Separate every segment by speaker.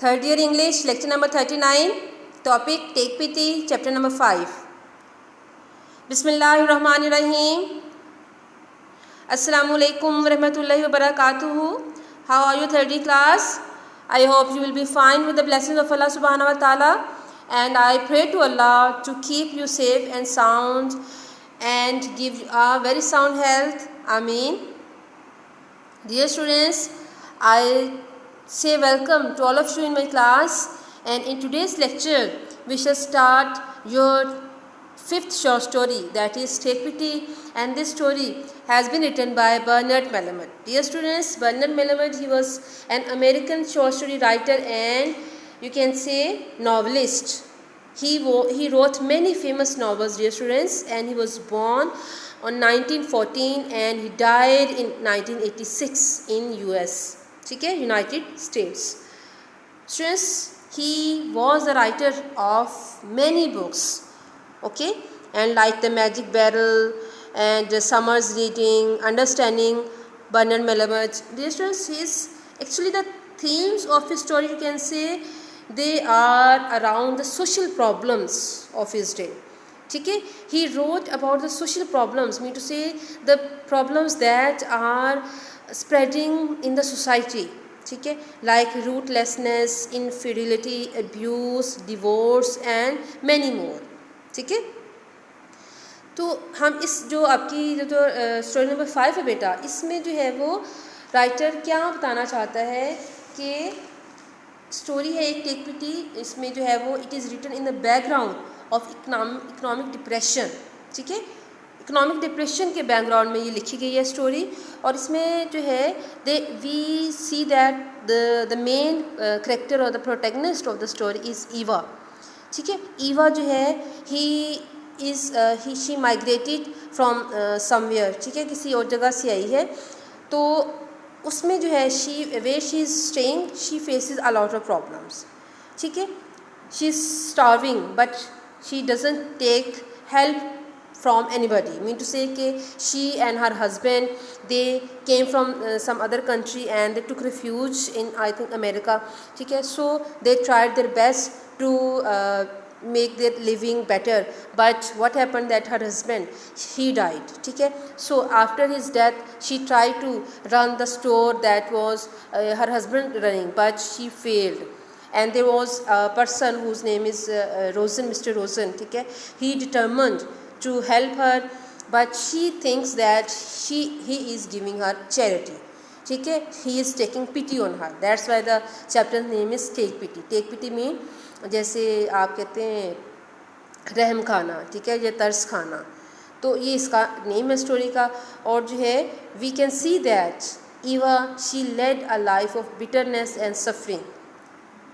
Speaker 1: Third year English, lecture number 39, topic Take Pity, chapter number 5. Bismillahirrahmanirrahim. Assalamu alaikum warahmatullahi wabarakatuhu. How are you, 3rd class? I hope you will be fine with the blessings of Allah subhanahu wa ta'ala, and I pray to Allah to keep you safe and sound and give you a very sound health. Ameen. Dear students, I say welcome to all of you in my class, and in today's lecture we shall start your 5th short story, that is Take Pity, and this story has been written by Bernard Malamud. Dear students, Bernard Malamud, he was an American short story writer and you can say novelist. He wrote many famous novels, dear students, and he was born on 1914 and he died in 1986 in US. Okay, United States. Students, he was the writer of many books, okay, and like The Magic Barrel and Summer's Reading, Understanding Bernard Malamud. Dear students, actually the themes of his story, you can say, they are around the social problems of his day. Okay, he wrote about the social problems, mean to say the problems that are spreading in the society, okay, like rootlessness, infidelity, abuse, divorce and many more. ठीक है, तो हम इस जो आपकी जो story number 5 है बेटा, इसमें जो है वो राइटर क्या बताना चाहता है कि स्टोरी है एक टेक पिटी, इसमें जो है वो it is written in the background of economic depression. ठीक है, इकोनॉमिक डिप्रेशन के बैकग्राउंड में ये लिखी गई है स्टोरी, और इसमें जो है we see that the main character और the protagonist of the story is Eva. ठीक है, ईवा जो है शी माइग्रेटेड फ्रॉम समवेयर. ठीक है, किसी और जगह से आई है, तो उसमें जो है she is staying she faces a lot of problems. ठीक है, she is starving but she doesn't take help from anybody, mean to say कि she and her husband they came from some other country and they took refuge in I think America. ठीक है, so they tried their best to make their living better, but what happened that her husband he died. ठीक है, so after his death she tried to run the store that was her husband running, but she failed. And there was a person whose name is Rosen, Mr. Rosen. ठीक है, he determined to help her, but she thinks that he is giving her charity. ठीक है, he is taking pity on her. That's why the chapter name is Take Pity. Take Pity में जैसे आप कहते हैं रहम खाना, ठीक है, या तरस खाना, तो ये इसका नेम है स्टोरी का. और जो है we can see that Eva she led a life of bitterness and suffering.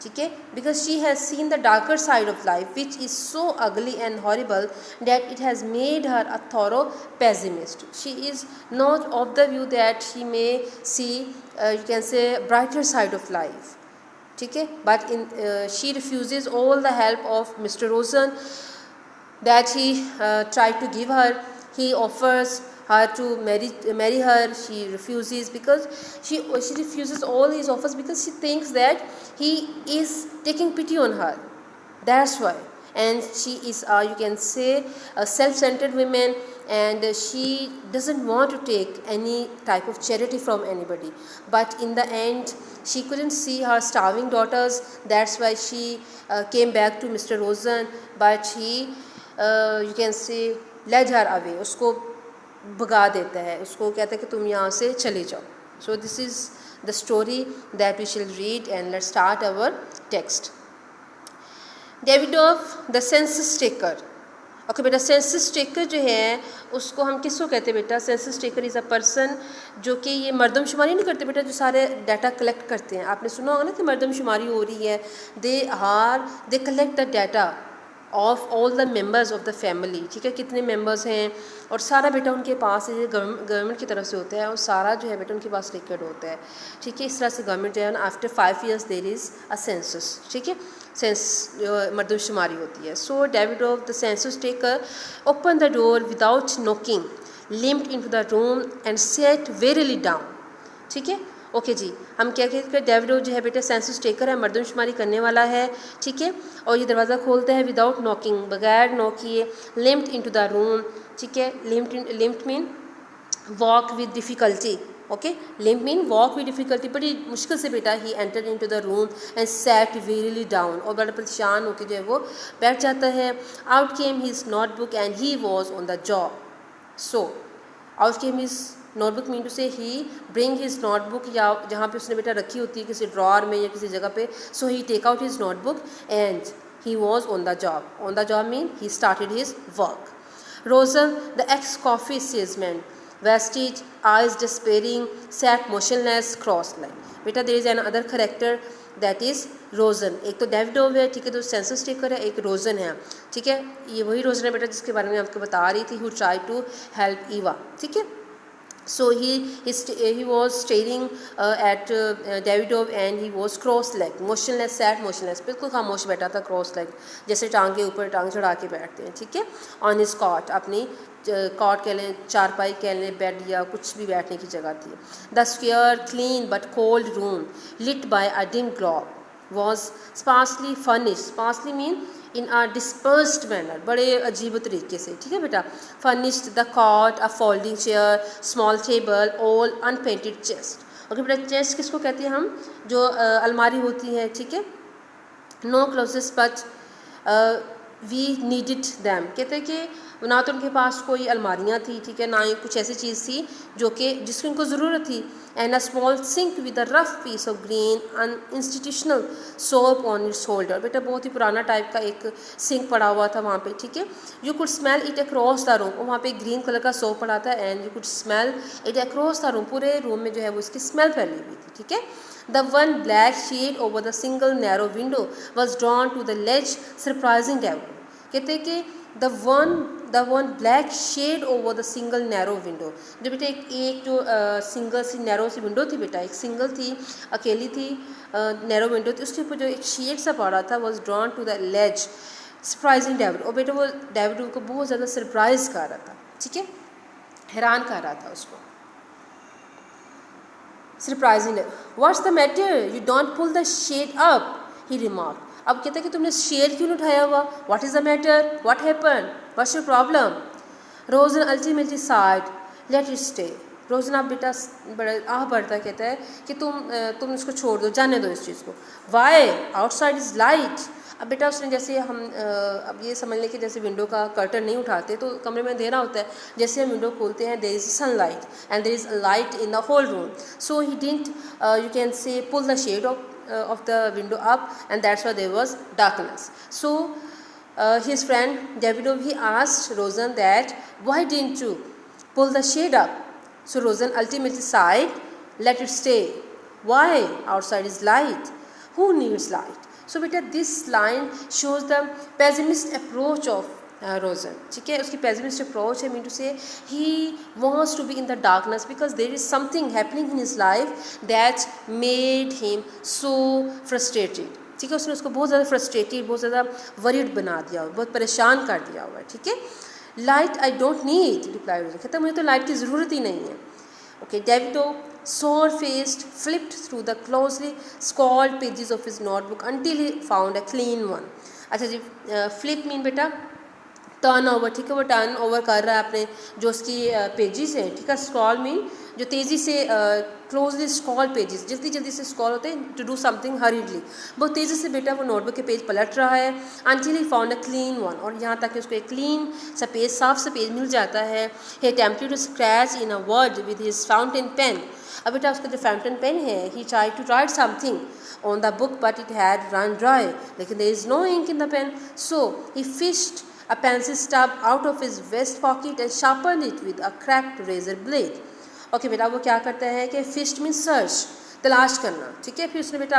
Speaker 1: ठीक है, because she has seen the darker side of life which is so ugly and horrible that it has made her a thorough pessimist. She is not of the view that she may see you can say brighter side of life. ठीक है, but she refuses all the help of Mr. Rosen that he tried to give her. He offers her to marry her. She refuses because she refuses all his offers because she thinks that he is taking pity on her. That's why. And she is you can say a self-centered woman, and she doesn't want to take any type of charity from anybody. But in the end she couldn't see her starving daughters. That's why she came back to Mr. Rosen, but he you can say led her away. उसको भगा देता है, उसको कहता है कि तुम यहाँ से चले जाओ. So this is the story that we shall read, and let's start our text. Davidoff the census taker. Okay बेटा, सेंसस टेकर जो है उसको हम किसको कहते हैं बेटा? Census taker is a person जो कि ये मर्दमशुमारी नहीं करते बेटा, जो सारे डाटा कलेक्ट करते हैं. आपने सुना होगा ना कि मर्दमशुमारी हो रही है. They collect the data of all the members of the family. ठीक है, कितने मेंबर्स हैं, और सारा बेटा उनके पास गवर्नमेंट की तरफ से होता है, और सारा जो है बेटा उनके पास रिकॉर्ड होता है. ठीक है, इस तरह से गवर्नमेंट जो है ना after 5 years there is a census. ठीक है, सेंस मर्दमशुमारी होती है. So Davidoff the census taker open the door without knocking, limped into the room and sat wearily down. ठीक है, ओके जी, हम क्या कहते हैं, डेविड जो है बेटा सेंसस टेकर है, मर्दमशुमारी करने वाला है, ठीक है। और ये दरवाज़ा खोलता है विदाउट नॉकिंग, बगैर नॉक किए, लिम्प्ड इनटू द रूम, ठीक है। Limped mean walk with difficulty, okay. Limp mean walk with difficulty, बड़ी मुश्किल से बेटा ही enter into the room and sat wearily down, और बड़ा परेशान होकर जो है वो बैठ जाता है। Out came his notebook and he was on the job. So out came his notebook mean to say he bring his notebook, या जहाँ पे उसने बेटा रखी होती है किसी ड्रॉर में या किसी जगह पे, so he take out his notebook and he was on the job. On the job mean he started his work. Rosen, the ex-coffee salesman, vestige, eyes despairing, sat motionless, cross-legged. बेटा there is another character that is Rosen. एक तो Davydov है, ठीक है, तो census taker है, एक रोजन है, ठीक है। ये वही रोजन है बेटा जिसके बारे में आपको बता रही थी, who tried to help Eva, ठीक है। So he was staring at Davidov and he was cross-legged, motionless, sat motionless, बिल्कुल खामोश बैठा था, cross-legged, जैसे टांग के ऊपर टांग चढ़ा के बैठते हैं, ठीक है। On his cot, अपनी कॉट कह लें, चारपाई कह लें, बेड या कुछ भी बैठने की जगह थी। The square, clean but cold room, lit by a dim globe, was sparsely furnished. Sparsely mean in a dispersed manner, बड़े अजीब तरीके से, ठीक है बेटा। Furnished the cot, a folding chair, small table, all unpainted chest. Okay बेटा, chest किसको कहते हैं हम, जो अलमारी होती है, ठीक है। No clothes but we needed them, कहते हैं कि ना तो उनके पास कोई अलमारियाँ थी, ठीक है, ना ही कुछ ऐसी चीज़ थी जो कि जिसकी उनको ज़रूरत थी। And a small sink with a rough piece of green un institutional soap on its holder. बेटा बहुत ही पुराना टाइप का एक सिंक पड़ा हुआ था वहाँ पे, ठीक है। You could smell it across the room, वहाँ पे ग्रीन कलर का सोप पड़ा था, and you could smell it across the room, पूरे रूम में जो है वो इसकी स्मेल फैली हुई थी, ठीक है। The one black shade over the single narrow window was drawn to the ledge, surprising David. कहते हैं कि the one black shade over the single narrow window, जो बेटा एक जो सिंगल सी नैरो सी विंडो थी बेटा, एक सिंगल थी, अकेली थी, नैरो विंडो थी, उसके ऊपर जो एक शेड सा पड़ा था, was drawn to the ledge, surprising David। और बेटा वो डेविड को बहुत ज़्यादा सरप्राइज कर रहा था, ठीक है, हैरान कर रहा था उसको। Surprising, what's the matter, you don't pull the shade up, he remark. अब कहते हैं कि तुमने शेड क्यों नहीं उठाया हुआ, what is the matter, what happen, what's your problem. Rosen ultimately side, let it stay. Rosen आप बेटा बड़ा आह बढ़ता कहता है कि तुम इसको छोड़ दो, जाने दो इस चीज़ को। Why, outside is light. अब बेटा उसने जैसे हम अब ये समझ लें कि जैसे विंडो का कर्टन नहीं उठाते तो कमरे में अंधेरा होता है, जैसे हम विंडो खोलते हैं there is sunlight and there is light in the whole room, so he didn't you can say pull the shade of the window up, and that's why there was darkness. So his friend Davidov, he asked Rosen that why didn't you pull the shade up. So Rosen ultimately sighed, let it stay. Why, outside is light, who needs light. So beta this line shows the pessimist approach of Rosen, ठीक है। उसकी pessimist approach है, mean to say he wants to be in the darkness because there is something happening in his life that made him so frustrated, ठीक है। उसने उसको बहुत ज़्यादा frustrated, बहुत ज़्यादा worried बना दिया हुआ, बहुत परेशान कर दिया हुआ है, ठीक है। Light I don't need, replied Rosen, कहता मुझे तो लाइट की ज़रूरत ही नहीं है। Okay, Davido, sore-faced, flipped through the closely scrawled pages of his notebook until he found a clean one. अच्छा जी, flip mean बेटा टर्न ओवर, ठीक है, वो टर्न ओवर कर रहा है अपने जो उसकी पेजेस हैं, ठीक है। स्क्रॉल मीन जो तेज़ी से क्लोजली स्क्रॉल पेजेस, जल्दी जल्दी से स्क्रॉल होते हैं, टू डू समथिंग हरीडली, बहुत तेज़ी से बेटा वो नोटबुक के पेज पलट रहा है। Until he found a clean one, और यहाँ तक कि उसको एक क्लीन सा पेज, साफ सा पेज मिल जाता है। He attempted to scratch in a word with his fountain pen. अब बेटा उसका जो फाउंटेन पेन है, he tried to write something on the book but it had run dry, लेकिन there is no ink in the pen, so he fished a pencil stub out of his vest pocket and sharpened it with a cracked razor blade. Okay बेटा वो क्या करता है कि fished means search, तलाश करना, ठीक है। फिर उसने बेटा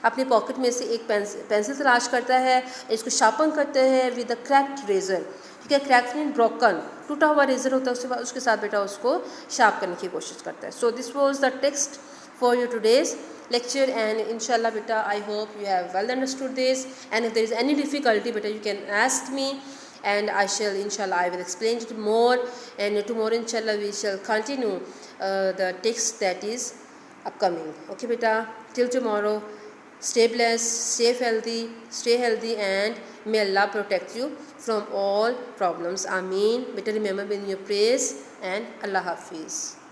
Speaker 1: अपनी पॉकेट में से एक पेंसिल तलाश करता है, इसको शार्पन करता है विद अ क्रैक्ड रेजर, ठीक है। क्रैक्ड मीन ब्रोकन, टूटा हुआ रेजर होता है, उसके साथ बेटा उसको शार्प करने की कोशिश करता है। So this was the text for your today's lecture, and inshallah beta I hope you have well understood this, and if there is any difficulty beta you can ask me and I shall inshallah I will explain it more, and tomorrow inshallah we shall continue the text that is upcoming. Okay beta, till tomorrow, stay blessed, stay healthy, and may Allah protect you from all problems. Ameen. Beta, remember when you praise, and Allah Hafiz.